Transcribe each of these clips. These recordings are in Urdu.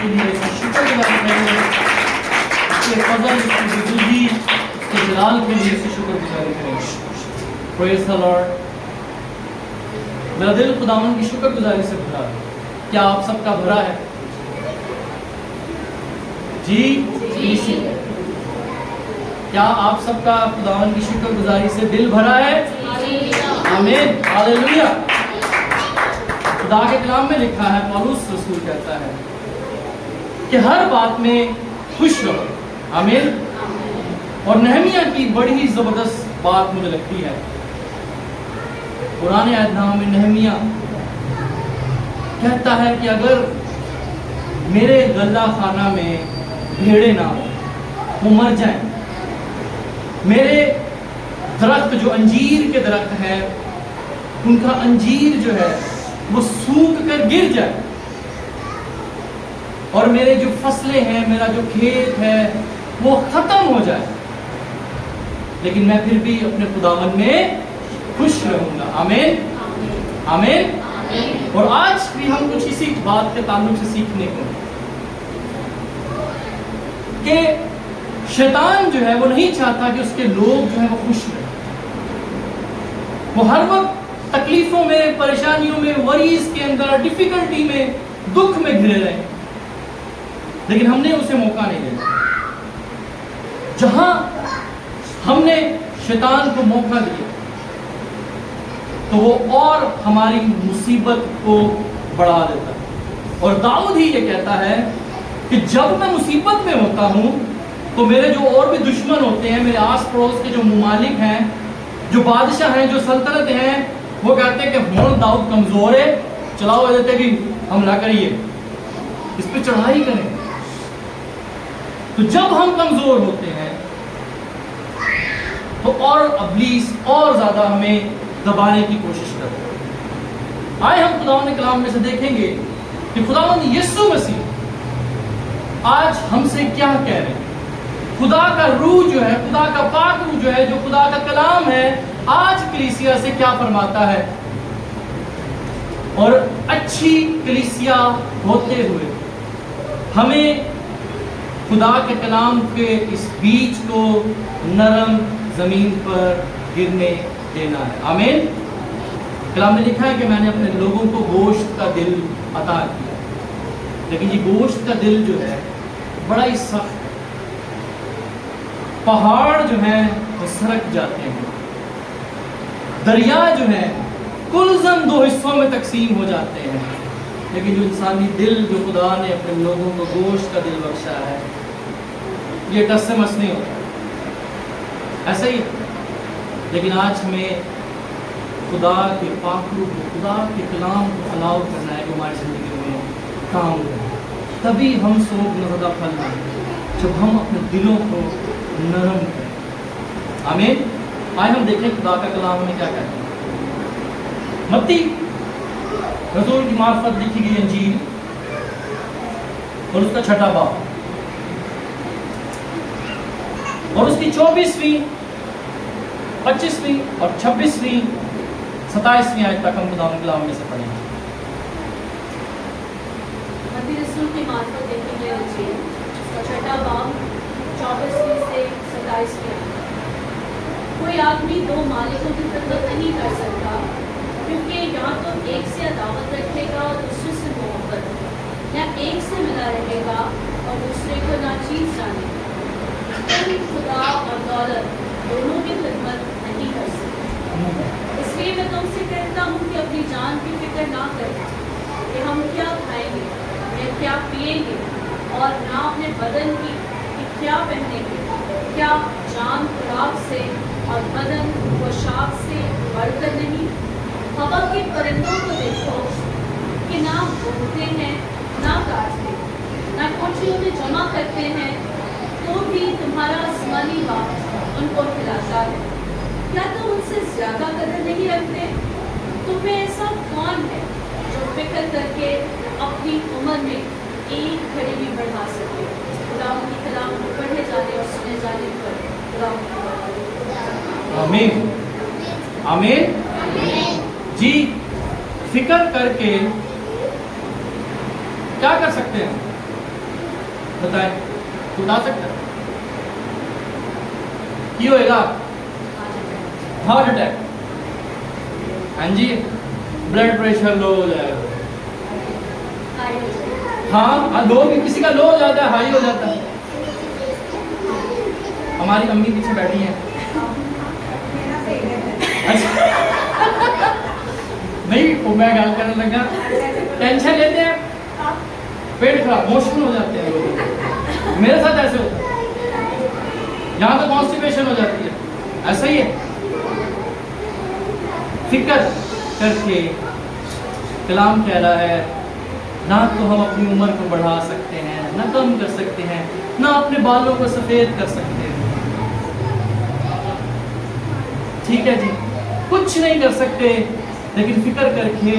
کے لیے اس کا شکر گزار کریں، اس کے فضل، اس کی بزرگی، اس کے جلال کے لیے اس کی شکر گزاری کریں۔ پریز دی لارڈ۔ میرا دل خداوند کی شکر گزاری سے بھرا ہے۔ کیا آپ سب کا بھرا ہے؟ جی کیا آپ سب کا خداوند کی شکر گزاری سے دل بھرا ہے؟ آمین، ہاللیلویہ۔ خدا کے کلام میں لکھا ہے، پولس رسول کہتا ہے کہ ہر بات میں خوش رہو۔ آمین۔ اور نہمیہ کی بڑی ہی زبردست بات مجھے لگتی ہے، پرانے عہد نامہ میں نہمیہ کہتا ہے کہ اگر میرے غلہ خانہ میں بھیڑیں نہ ہوں، وہ مر جائیں، میرے درخت جو انجیر کے درخت ہیں ان کا انجیر جو ہے وہ سوکھ کر گر جائے، اور میرے جو فصلیں ہیں، میرا جو کھیت ہے وہ ختم ہو جائے، لیکن میں پھر بھی اپنے خداوند میں خوش رہوں گا۔ آمین، آمین۔ اور آج بھی ہم کچھ اسی بات کے تعلق سے سیکھنے کو کہ شیطان جو ہے وہ نہیں چاہتا کہ اس کے لوگ جو ہے وہ خوش رہیں، وہ ہر وقت تکلیفوں میں، پریشانیوں میں، وریز کے اندر، ڈیفیکلٹی میں، دکھ میں گھرے رہیں، لیکن ہم نے اسے موقع نہیں دیا۔ جہاں ہم نے شیطان کو موقع دیا تو وہ اور ہماری مصیبت کو بڑھا دیتا ہے۔ اور داؤد ہی یہ کہتا ہے کہ جب میں مصیبت میں ہوتا ہوں تو میرے جو اور بھی دشمن ہوتے ہیں، میرے آس پڑوس کے جو ممالک ہیں، جو بادشاہ ہیں، جو سلطنت ہیں، وہ کہتے ہیں کہ ہون داؤد کمزور ہے، چلاؤ دیتے بھی حملہ کریے، اس پہ چڑھائی کریں۔ تو جب ہم کمزور ہوتے ہیں تو اور ابلیس اور زیادہ ہمیں دبانے کی کوشش کرتا ہے۔ آئے ہم خداوند کے کلام میں سے دیکھیں گے کہ خداوند یسوع مسیح آج ہم سے کیا کہہ رہے ہیں۔ خدا کا روح جو ہے، خدا کا پاک روح جو ہے، جو خدا کا کلام ہے، آج کلیسیا سے کیا فرماتا ہے۔ اور اچھی کلیسیا ہوتے ہوئے ہمیں خدا کے کلام کے اس بیج کو نرم زمین پر گرنے دینا ہے۔ آمین۔ کلام میں لکھا ہے کہ میں نے اپنے لوگوں کو گوشت کا دل عطا کیا، لیکن یہ گوشت کا دل جو ہے بڑا ہی سخت ہے۔ پہاڑ جو ہیں وہ سرک جاتے ہیں، دریا جو ہے کلزم دو حصوں میں تقسیم ہو جاتے ہیں، لیکن جو انسانی دل جو خدا نے اپنے لوگوں کو گوشت کا دل بخشا ہے، یہ ٹس سے مس نہیں ہوتا، ایسا ہی۔ لیکن آج ہمیں خدا کے پاک روح کو، خدا کے کلام کو الاؤ کرنا ہے کہ ہماری زندگی میں کام کرے، تبھی ہم سوگ زدہ پھل پائیں، جب ہم اپنے دلوں کو نرم کریں۔ آمین۔ آئے ہم دیکھیں خدا کا کلام ہمیں کیا کہتا ہے۔ متی رسول کی معرفت لکھی گئی انجیل اور اس کا 6واں باب اور اس کی 24ویں، 25ویں اور 26ویں، 27ویں آیت تک ہم خدا کے کلام میں سے پڑھیں گے۔ متی رسول کی معرفت لکھی گئی انجیل اس کا 6واں باب 24ویں سے 27ویں آیت۔ کوئی آدمی دو مالکوں کی خدمت نہیں کر سکتا، کیونکہ یا تو ایک سے عداوت رکھے گا اور دوسرے سے محبت، یا ایک سے ملا رہے گا اور دوسرے کو ناچیز جانے گا۔ تم خدا اور دولت دونوں کی خدمت نہیں کر سکتے۔ اس لیے میں تم سے کہتا ہوں کہ اپنی جان کی فکر نہ کریں کہ ہم کیا کھائیں گے یا کیا پئیں گے، اور نہ اپنے بدن کی کہ کیا پہنیں گے۔ کیا جان خوراک سے اور بدن پوشاک سے بڑھ کر نہیں؟ ہوا کے پرندوں کو دیکھو کہ نہ بوتے ہیں، نہ کاٹتے، نہ کوٹھیوں میں جمع کرتے ہیں، تو بھی تمہارا آسمانی باپ ان کو کھلاتا ہے۔ کیا تم ان سے زیادہ قدر نہیں رکھتے؟ تم میں ایسا کون ہے جو فکر کر کے اپنی عمر میں ایک گھڑی بھی بڑھا سکے؟ خدا کی کلام کو پڑھے جانے اور سنے جانے پر خدا آمین، آمین۔ جی، فکر کر کے کیا کر سکتے ہیں؟ بتائیں بتا سکتا ہے کی ہوئے گا؟ ہارٹ اٹیک، ہاں جی، بلڈ پریشر لو ہو جائے گا، ہاں لو بھی کسی کا لو ہو جاتا ہے، ہائی ہو جاتا ہے. ہماری امی پیچھے بیٹھی ہیں، نہیں میں گال کرنے لگا، ٹینشن لیتے ہیں پیٹ خراب، موشن ہو جاتے ہیں لوگ، میرے ساتھ ایسے ہوتا ہے، یہاں تو کانسٹیپیشن ہو جاتی ہے. ایسا ہی ہے. فکر کر کے کلام کہہ رہا ہے نہ تو ہم اپنی عمر کو بڑھا سکتے ہیں، نہ کم کر سکتے ہیں، نہ اپنے بالوں کو سفید کر سکتے ہیں. ٹھیک ہے جی، کچھ نہیں کر سکتے، لیکن فکر کر کے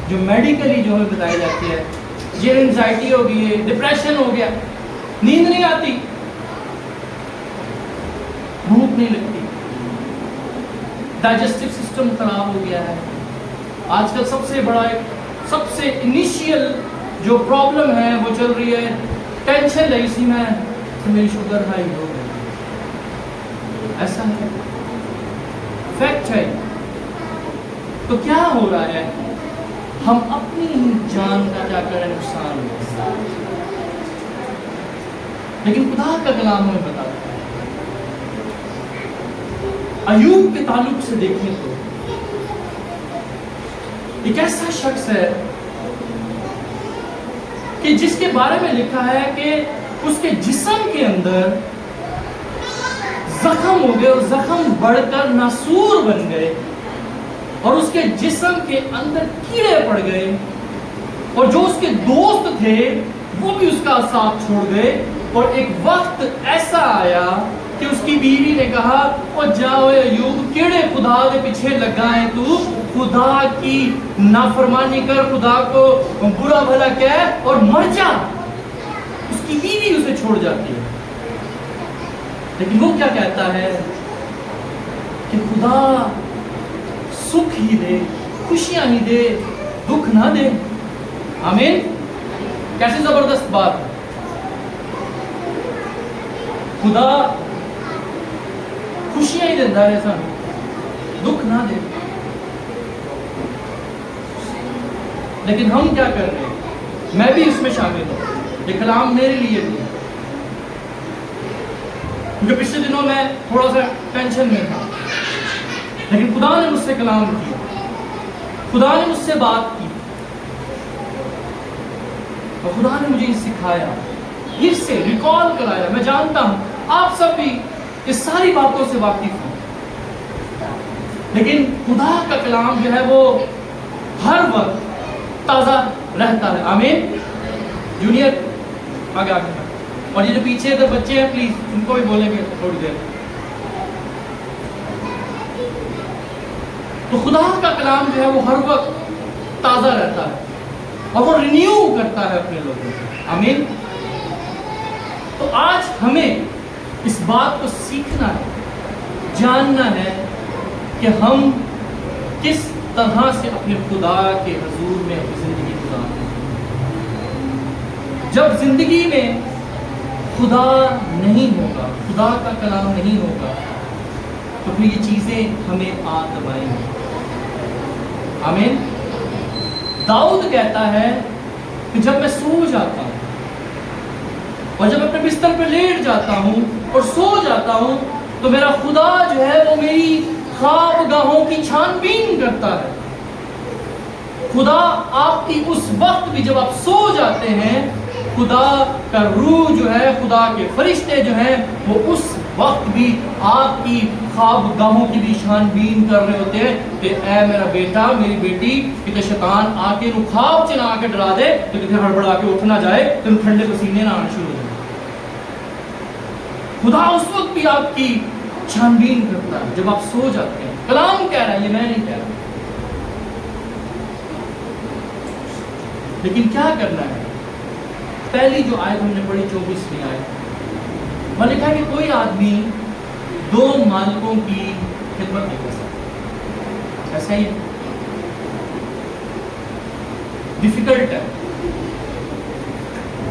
جو میڈیکلی جو ہمیں بتائی جاتی ہے، یہ انزائٹی ہو گئی ہے، ڈپریشن ہو گیا، نیند نہیں آتی، بھوک نہیں لگتی، ڈائجسٹو سسٹم خراب ہو گیا ہے. آج کل سب سے بڑا سب سے انیشیل جو پرابلم ہے وہ چل رہی ہے ٹینشن ہے، اسی میں میری شوگر ہائی ہو گئی. ایسا ہے، فیکٹ ہے. تو کیا ہو رہا ہے؟ ہم اپنی جان کا کیا کریں نقصان، لیکن خدا کا کلام ہمیں بتاتا ہے. ایوب کے تعلق سے دیکھیں تو ایک ایسا شخص ہے کہ جس کے بارے میں لکھا ہے کہ اس کے جسم کے اندر زخم ہو گئے اور زخم بڑھ کر ناسور بن گئے، اور اس کے جسم کے اندر کیڑے پڑ گئے، اور جو اس کے دوست تھے وہ بھی اس کا ساتھ چھوڑ گئے. اور ایک وقت ایسا آیا کہ اس کی بیوی نے کہا او جاؤ ایوب، کیڑے خدا کے پیچھے لگا ہے تو، خدا کی نافرمانی کر، خدا کو برا بھلا کہہ اور مر جا. اس کی بیوی اسے چھوڑ جاتی ہے، لیکن وہ کیا کہتا ہے کہ خدا سکھ ہی دے، خوشیاں ہی دے، دکھ نہ دے. آمین. کیسی زبردست بات ہے. خدا خوشیاں ہی دیتا ہے، ایسا دکھ نہ دے. لیکن ہم کیا کر رہے ہیں؟ میں بھی اس میں شامل ہوں، یہ کلام میرے لیے بھی، کیونکہ پچھلے دنوں میں تھوڑا سا ٹینشن میں تھا، لیکن خدا نے مجھ سے کلام کیا، خدا نے مجھ سے بات کی، اور خدا نے مجھے سکھایا، پھر سے ریکال کرایا. میں جانتا ہوں آپ سب بھی اس ساری باتوں سے واقف ہیں، لیکن خدا کا کلام جو ہے وہ ہر وقت تازہ رہتا ہے. آمین. جونیئر آگے آگے، اور یہ جو پیچھے ادھر بچے ہیں پلیز ان کو بھی بولیں گے تھوڑی دیر. تو خدا کا کلام جو ہے وہ ہر وقت تازہ رہتا ہے اور وہ رینیو کرتا ہے اپنے لوگوں کو. آمین. تو آج ہمیں اس بات کو سیکھنا ہے، جاننا ہے کہ ہم کس طرح سے اپنے خدا کے حضور میں اپنی زندگی گزارتے ہیں. جب زندگی میں خدا نہیں ہوگا، خدا کا کلام نہیں ہوگا، تو پھر یہ چیزیں ہمیں آت دبائیں گی. آمین. داؤد کہتا ہے کہ جب میں سو جاتا ہوں اور جب اپنے بستر پہ لیٹ جاتا ہوں اور سو جاتا ہوں تو میرا خدا جو ہے وہ میری خواب گاہوں کی چھان بین کرتا ہے. خدا آپ کی اس وقت بھی جب آپ سو جاتے ہیں، خدا کا روح جو ہے، خدا کے فرشتے جو ہیں وہ اس وقت بھی آپ کی خواب گاہوں کی بھی چھان بین کر رہے ہوتے ہیں کہ اے میرا بیٹا، میری بیٹی، کہ شیطان آ کے نو خواب چنا کے ڈرا دے تو کتنے ہڑبڑا کے اٹھ نہ جائے، تو ٹھنڈے پسینے نہ آنا شروع ہو جائے. خدا اس وقت بھی آپ کی چھان بین کرتا ہے جب آپ سو جاتے ہیں. کلام کہہ رہا ہے، یہ میں نہیں کہہ رہا. لیکن کیا کرنا ہے؟ پہلی جو آیت ہم نے پڑھی 24ویں آیت میں لکھا ہے کہ کوئی آدمی 2 مالکوں کی خدمت نہیں کر سکتا. ایسا ہی ڈیفیکلٹ ہے.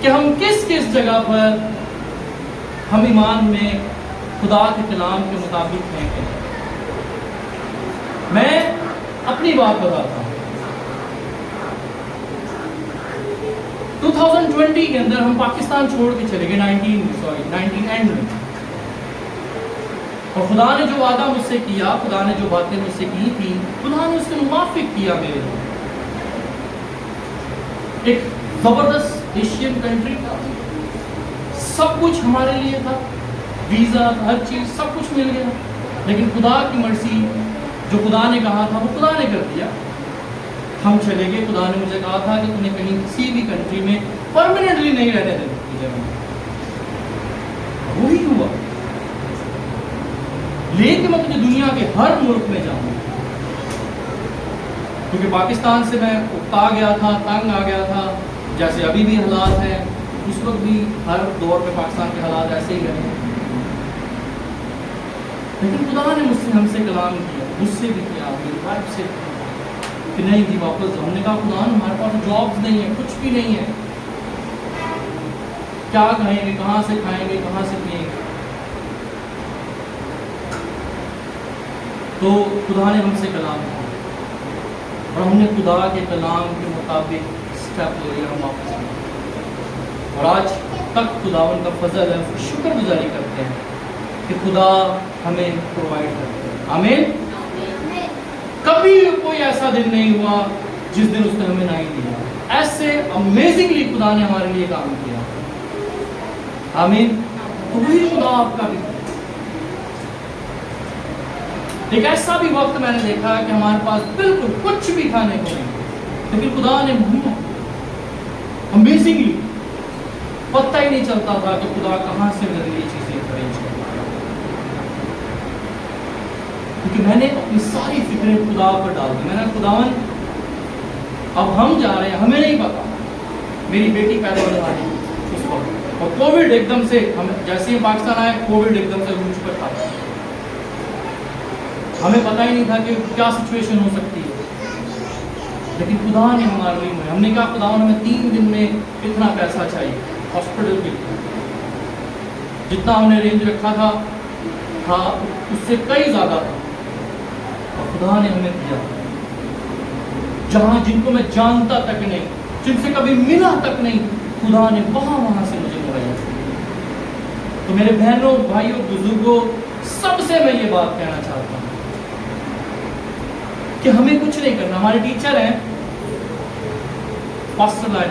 کہ ہم کس کس جگہ پر ہم ایمان میں خدا کے کلام کے مطابق ہیں کہ میں اپنی بات بتاتا ہوں. 2020 کے اندر ہم پاکستان چھوڑ کے چلے گئے 19 اینڈ میں. اور خدا نے جو وعدہ مجھ سے کیا، خدا نے جو باتیں مجھ سے کی تھی، خدا نے اس کے موافق کیا میرے لیے. ایک زبردست ایشین کنٹری تھا، سب کچھ ہمارے لیے تھا، ویزا، ہر چیز، سب کچھ مل گیا. لیکن خدا کی مرضی، جو خدا نے کہا تھا وہ خدا نے کر دیا. ہم چلے گئے. خدا نے مجھے کہا تھا کہ تمہیں کہیں کسی بھی کنٹری میں پرماننٹلی نہیں رہنے دینا. وہی ہوا. لے کے میں تجھے دنیا کے ہر ملک میں جاؤں، کیونکہ پاکستان سے میں اکتا گیا تھا، تنگ آ گیا تھا. جیسے ابھی بھی حالات ہیں، اس وقت بھی ہر دور میں پاکستان کے حالات ایسے ہی رہے. لیکن خدا نے ہم سے کلام کیا، مجھ سے بھی کیا، میری وائف سے کہ نہیں جی واپس جاؤ. ہم نے کہا خدا ہمارے پاس جابس نہیں ہے، کچھ بھی نہیں ہے، کیا کھائیں گے، کہاں سے کھائیں گے، کہاں سے پیئیں گے. تو خدا نے ہم سے کلام کیا اور ہم نے خدا کے کلام کے مطابق اسٹیپ لے لیا. ہم واپس آئے اور آج تک خداوند کا فضل ہے، شکر گزاری کرتے ہیں کہ خدا ہمیں پرووائڈ کرتے ہیں. آمین. کبھی کوئی ایسا دن نہیں ہوا جس دن اس نے ہمیں نہیں دیا. ایسے امیزنگلی خدا نے ہمارے لیے کام کیا. آمین. تو وہی خدا آپ کا بھی. ایک ایسا بھی وقت میں نے دیکھا کہ ہمارے پاس بالکل کچھ بھی کھانے کو نہیں، لیکن خدا نے مہیا امیزنگلی. پتہ ہی نہیں چلتا تھا کہ خدا کہاں سے میرے لیے چیزیں ارینج کرتا ہے، کیونکہ میں نے اپنی ساری فکریں خدا پر ڈال دی. میں نے خداوند اب ہم جا رہے ہیں، ہمیں نہیں پتا. میری بیٹی پیدا ہونے والی اس وقت، اور کووڈ ایک دم سے، ہم جیسے ہی پاکستان آئے کووڈ ایک دم سے روج پر تھا. ہمیں پتہ ہی نہیں تھا کہ کیا سچویشن ہو سکتی ہے. لیکن خدا نے ہمارے لیے، ہم نے کہا خدا نے ہمیں 3 دن میں اتنا پیسہ چاہیے ہاسپٹل کے، جتنا ہم نے رینج رکھا تھا اس سے کئی زیادہ تھا. اور خدا نے ہمیں دیا جہاں جن کو میں جانتا تک نہیں، جن سے کبھی ملا تک نہیں، خدا نے وہاں سے مجھے مہیا کیا. تو میرے بہنوں، بھائیوں، بزرگوں، سب سے میں یہ بات کہنا چاہتا ہوں کہ ہمیں کچھ نہیں کرنا. ہمارے ٹیچر ہیں پاسٹر لائن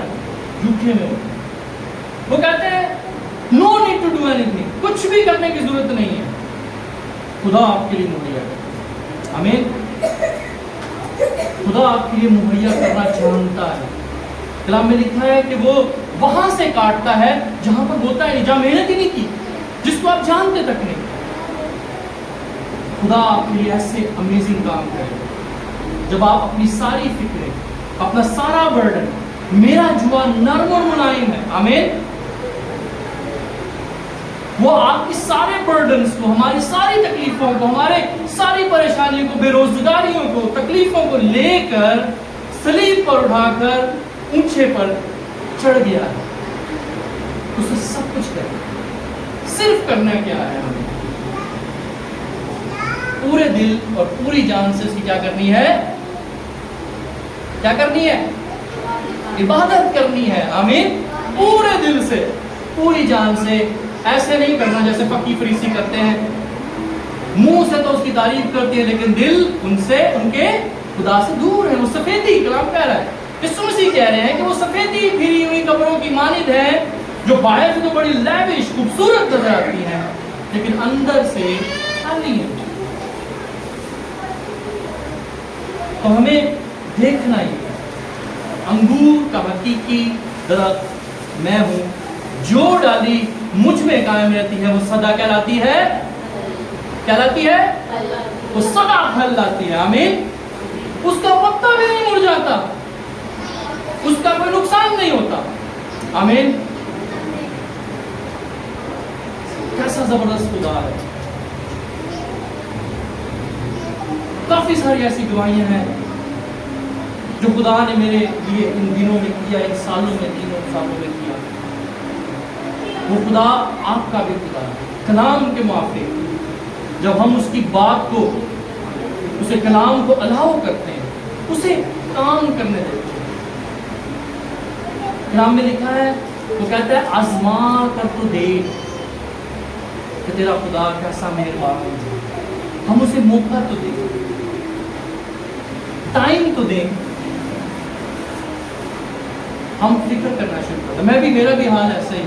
یوکے میں، وہ کہتے ہیں no need to do anything, کچھ بھی کرنے کی ضرورت نہیں ہے، خدا آپ کے لیے مہیا ہے. آمین. خدا آپ کے لیے مہیا کرنا جانتا ہے. کلام میں لکھا ہے کہ وہ وہاں سے کاٹتا ہے جہاں پر ہوتا ہے نہیں، جہاں محنت ہی نہیں کی، جس کو آپ جانتے تک نہیں. خدا آپ کے لیے ایسے امیزنگ کام کرے جب آپ اپنی ساری فکریں، اپنا سارا برڈن، میرا جوا نرم اور ملائم ہے. آمین. وہ آپ کی سارے برڈنز کو، ہماری ساری تکلیفوں کو، ہمارے ساری پریشانیوں کو، بے روزگاریوں کو، تکلیفوں کو لے کر صلیب پر اٹھا کر اونچے پر چڑھ گیا ہے. اسے سب کچھ کرنا، صرف کرنا کیا ہے؟ ہمیں پورے دل اور پوری جان سے اس کی کیا کرنی ہے؟ کیا کرنی ہے؟ عبادت کرنی ہے. آمین. پورے دل سے، پوری جان سے. ایسے نہیں کرنا جیسے فقی فریسی کرتے ہیں، منہ سے تو اس کی تعریف کرتے ہیں لیکن دل ان سے، ان کے خدا سے دور ہے. وہ سفیدی، کلام کہہ رہا ہے، یسوع مسیح کہہ رہے ہیں کہ وہ سفیدی پھری ہوئی قبروں کی مانند ہے، جو باہر سے تو بڑی لیوش خوبصورت نظر آتی ہیں لیکن اندر سے خالی ہے. تو ہمیں دیکھنا ہی ہے. انگور کا حقیقی درخت میں ہوں، جو ڈالی مجھ میں قائم رہتی ہے وہ سدا کہلاتی ہے. کہلاتی ہے؟ وہ سدا پھل لاتی ہے. آمین. اس کا پتا بھی نہیں مر جاتا، اس کا کوئی نقصان نہیں ہوتا. آمین. کیسا زبردست خدا ہے. کافی ساری ایسی گواہیاں ہیں جو خدا نے میرے لیے ان دنوں میں کیا، ان سالوں میں، 3 سالوں میں کیا. وہ خدا آپ کا بھی خدا ہے. کلام کے موافق جب ہم اس کی بات کو، اسے کلام کو الاؤ کرتے ہیں، اسے کام کرنے دیتے ہیں. کلام میں لکھا ہے، وہ کہتا ہے آزما کر تو دیکھ کہ تیرا خدا کیسا مہربان ہے. ہم اسے موقع تو دیں، ٹائم تو دیں. ہم فکر کرنا شروع کرتے ہیں. میرا بھی حال ایسا ہی،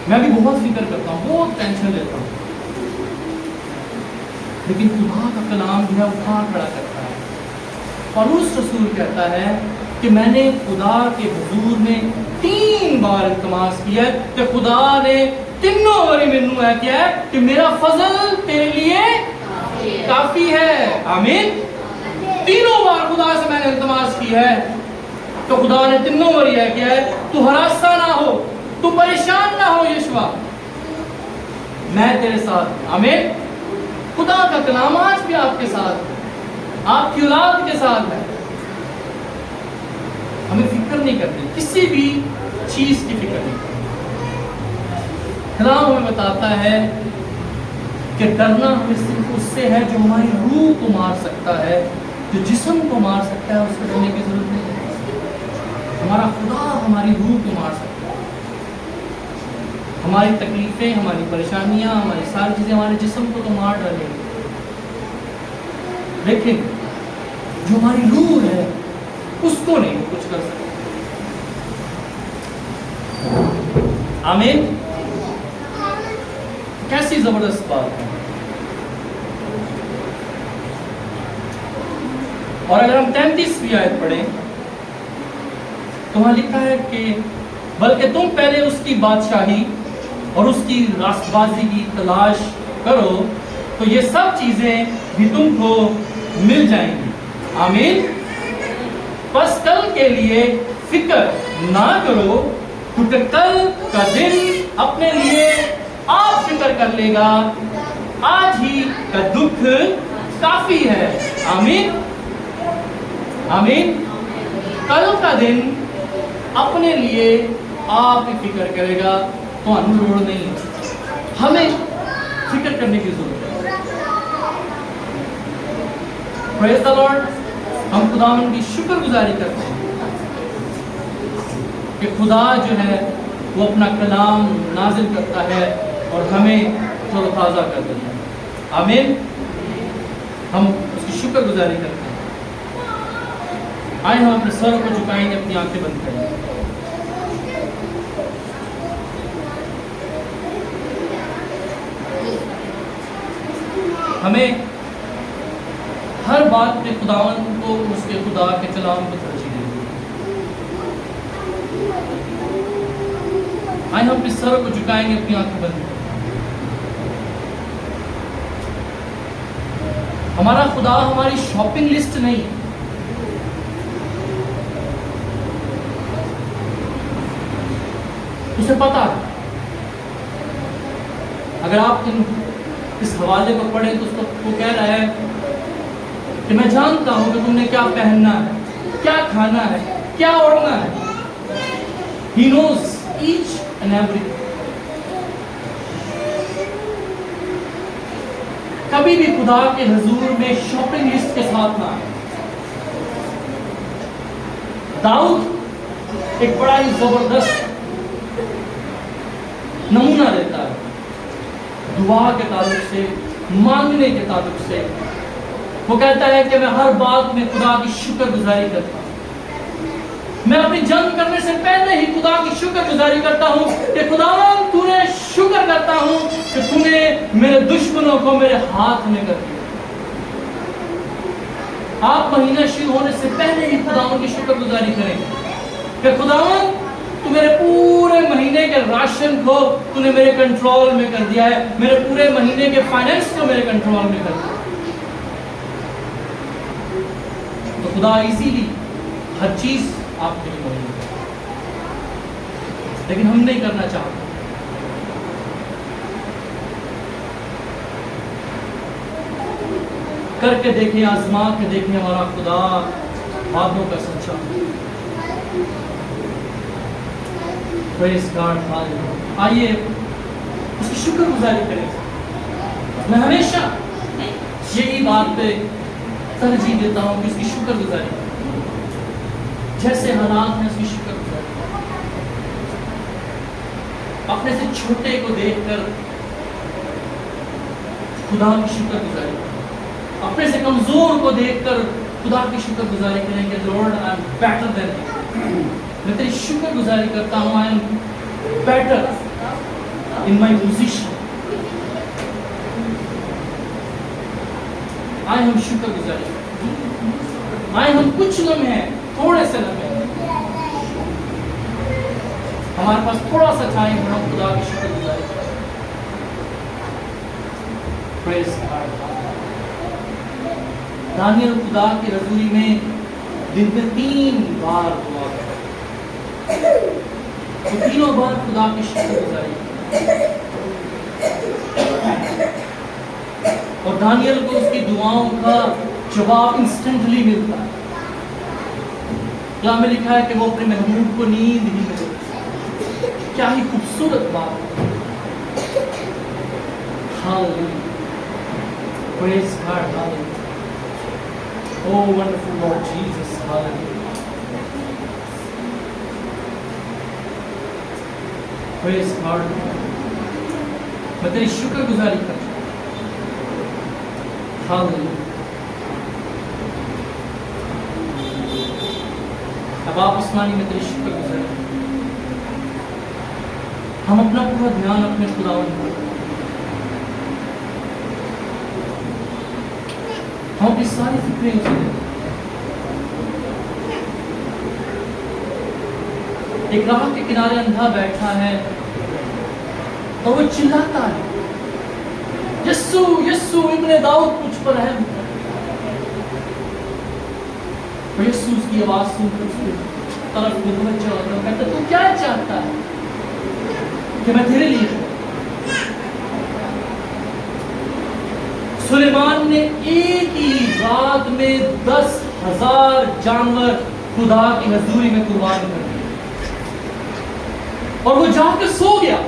میں بھی بہت فکر کرتا ہوں، بہت ٹینشن لیتا ہوں، لیکن خدا کا کلام جو ہے وہ کھڑا کرتا ہے. پولس رسول کہتا ہے کہ میں نے خدا کے حضور میں 3 بار التماس کیا ہے کہ خدا نے تینوں باری مینوں ہے کیا ہے کہ میرا فضل تیرے لیے کافی ہے. آمین. 3 بار خدا سے میں نے التماس کی ہے تو خدا نے 3 باری ہے کیا ہے تو ہراساں نہ ہو، تو پریشان نہ ہو یشوا، میں تیرے ساتھ. آمین. خدا کا کلام آج بھی آپ کے ساتھ ہے، آپ کی اولاد کے ساتھ ہے. ہمیں فکر نہیں کرنی، کسی بھی چیز کی فکر نہیں کرنی. کلام ہمیں بتاتا ہے کہ ڈرنا ہمیں صرف اس سے ہے جو ہماری روح کو مار سکتا ہے. جو جسم کو مار سکتا ہے اس کو ڈرنے کی ضرورت نہیں ہے. ہمارا خدا ہماری روح کو مار سکتا ہے. ہماری تکلیفیں، ہماری پریشانیاں، ہماری ساری چیزیں ہمارے جسم کو تو مار ڈالیں گی، لیکن جو ہماری روح ہے اس کو نہیں کچھ کر سکتے. آمین. کیسی زبردست بات ہے. اور اگر ہم 33ویں آیت پڑھیں تو وہاں لکھا ہے کہ بلکہ تم پہلے اس کی بادشاہی اور اس کی راست بازی کی تلاش کرو تو یہ سب چیزیں بھی تم کو مل جائیں گی. آمین. بس کل کے لیے فکر نہ کرو کیونکہ کل کا دن اپنے لیے آپ فکر کر لے گا، آج ہی کا دکھ کافی ہے. آمین. آمین. کل کا دن اپنے لیے آپ ہی فکر کرے گا، تو لوڑ نہیں، ہمیں فکر کرنے کی ضرورت ہے. پریز دی لارڈ. ہم خداوند کی شکر گزاری کرتے ہیں کہ خدا جو ہے وہ اپنا کلام نازل کرتا ہے اور ہمیں تر و تازہ کر دیتا ہے. آمین. ہم اس کی شکر گزاری کرتے ہیں. آئے ہم اپنے سر کو جھکائیں گے، اپنی آنکھیں بند کریں گے. ہمیں ہر بات پہ خداوند کو، اس کے خدا کے کلام کو ترجیح دیں گے. آئے ہم اپنے سر کو جھکائیں گے، اپنی آنکھیں بند کریں. ہمارا خدا ہماری شاپنگ لسٹ نہیں، اسے پتا ہے. اگر آپ اس حوالے کو پڑھیں تو اس کو وہ کہہ رہا ہے کہ میں جانتا ہوں کہ تم نے کیا پہننا ہے، کیا کھانا ہے، کیا اوڑھنا ہے. He knows each and everything. کبھی بھی خدا کے حضور میں شاپنگ لسٹ کے ساتھ نہ آئے. داؤد ایک بڑا ہی زبردست نمونہ دیتا ہے دعا کے تعلق سے، مانگنے کے تعلق سے. وہ کہتا ہے کہ میں ہر بات میں خدا کی شکر گزاری کرتا ہوں. میں اپنی جنگ کرنے سے پہلے ہی خدا کی شکر گزاری کرتا ہوں کہ خدا تو نے شکر کرتا ہوں کہ تو نے میرے دشمنوں کو میرے ہاتھ میں کر دیا. آپ مہینہ شروع ہونے سے پہلے ہی خداوند کی شکر گزاری کریں کہ خداوند تو میرے پورے مہینے کے راشن کو تو نے میرے کنٹرول میں کر دیا ہے، میرے پورے مہینے کے فائنینس کو میرے کنٹرول میں کر دیا. تو خدا ایزیلی ہر چیز آپ کے لیے موجود ہے، لیکن ہم نہیں کرنا چاہتے. کر کے دیکھیں، آزما کے دیکھیں، ہمارا خدا وعدوں کا سچا. Praise God, hallelujah. آئیے اس کی شکر گزاری کریں. میں ہمیشہ یہی بات پہ ترجیح دیتا ہوں کہ اس کی شکر گزاری کریں. جیسے حالات ہیں اس کی شکر گزاری کریں. اپنے سے چھوٹے کو دیکھ کر خدا کی شکر گزاری کریں. اپنے سے کمزور کو دیکھ کر خدا کی شکر گزاری کریں کہ Lord, I am better than you. میں تیری شکر گزاری کرتا ہوں, I am better in my position. آئے ہم شکر گزاری, آئے ہم کچھ لمحے ہیں, تھوڑے سے لمحے ہمارے پاس تھوڑا سا ٹائم ہے, ہم خدا کی شکر گزاری کریں. Praise God. دانیل خدا کی حضوری میں دن میں 3 بار دعا کرتا, وہ تینوں بار خدا کی شکر گزاری کرتا. اور دانیل کو اس کی دعاؤں کا جواب انسٹنٹلی ملتا ہے. کلام میں لکھا ہے کہ وہ اپنے محبوب کو نیند ہی میں دیتا. کیا ہی خوبصورت بات ہے. Hallelujah. Praise God. Hallelujah. Oh, wonderful Lord Jesus. Hallelujah. Praise God. میں تیری شکر گزاری کرتا ہوں. Hallelujah. اب آپ آسمانی میں تیری شکر گزاری کریں. ہم اپنا پورا دھیان اپنے خداوند پر, ہم اپنی ساری فکریں اسے دیں. ایک راہ کے کنارے اندھا بیٹھا ہے اور وہ چلاتا ہے, یسو یسو ابن داؤد مجھ پر رحم کر. اور یسوع اس کی آواز سن کر اس کی طرف متوجہ ہوتا ہے, کہتا تو کیا چاہتا ہے کہ میں تیرے لیے کروں. سلیمان نے ایک ہی رات میں 10,000 جانور خدا کی حضوری میں قربان کر دیے, اور وہ جا کے سو گیا.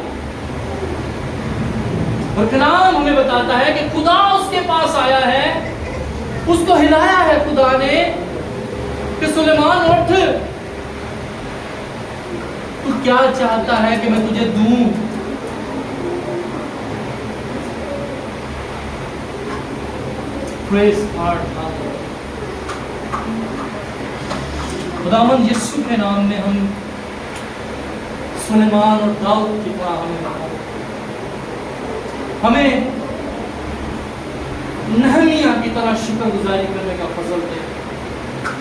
اور کلام ہمیں بتاتا ہے کہ خدا اس کے پاس آیا ہے, اس کو ہلایا ہے خدا نے کہ سلیمان اٹھ, تو کیا چاہتا ہے کہ میں تجھے دوں. Praise God. خداوند یسوع کے نام میں ہم سلیمان اور داؤد کی طرح ہمیں نہمیہ کی طرح شکر گزاری کرنے کا فضل دے,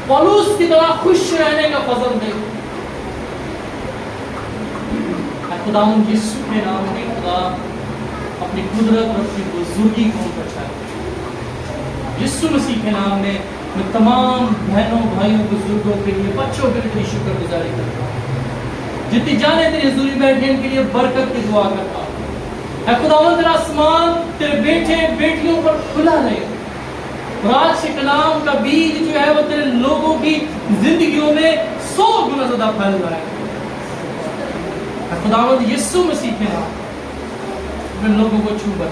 پولس کی طرح خوش رہنے کا فضل دے. خداوند یسوع کے نام میں خدا اپنی قدرت اور اپنی بزرگی کو بچائے. یسوع مسیح کے نام میں میں تمام بہنوں بھائیوں بزرگوں کے لیے, بچوں کے لیے شکر گزاری کرتا ہوں. جتنی جانے تیری حضوری بیٹھے ان کے لیے برکت کی دعا کرتا ہوں. اے خداوند تیرا آسمان تیرے بیٹے بیٹیوں پر کھلا رہے, اور آج کے کلام کا بیج جو ہے وہ تیرے لوگوں کی زندگیوں میں 100 گنا زیادہ پھیل رہا ہے. اے خداوند یسوع مسیح کے نام میں لوگوں کو چھو کر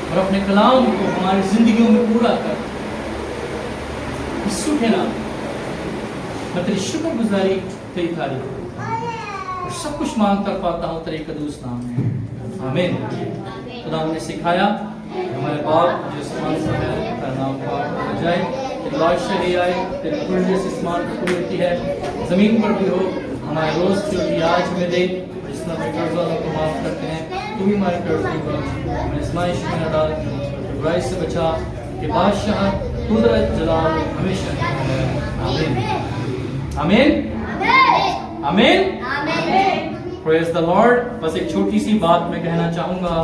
اور اپنے کلام کو ہماری زندگیوں میں پورا کر. یسوع کے نام میں تیری شکر گزاری تیری تعریف اور سب کچھ مانگ کر پاتا ہوں تیرے قدوس نام میں, آمین. خدا ہم نے سکھایا ہمارے باپ جو اسمان سے ہے تیرا نام پاک ہو جائے, تیری بادشاہی آئے, تیری مرضی جیسے اسمان کی ہوتی ہے زمین پر بھی ہو. ہمارے روز کی روٹی آج ہمیں دے, اور جس طرح قرض والوں کو معاف کرتے ہیں تو بھی ہمارے قرض کو بخش. ہمیں آزمائش میں نہ ڈال, برائی سے بچا, کہ بادشاہ قدرت جلال ہمیشہ آمین. آمین آمین. Praise the Lord. بس ایک چھوٹی سی بات میں کہنا چاہوں گا.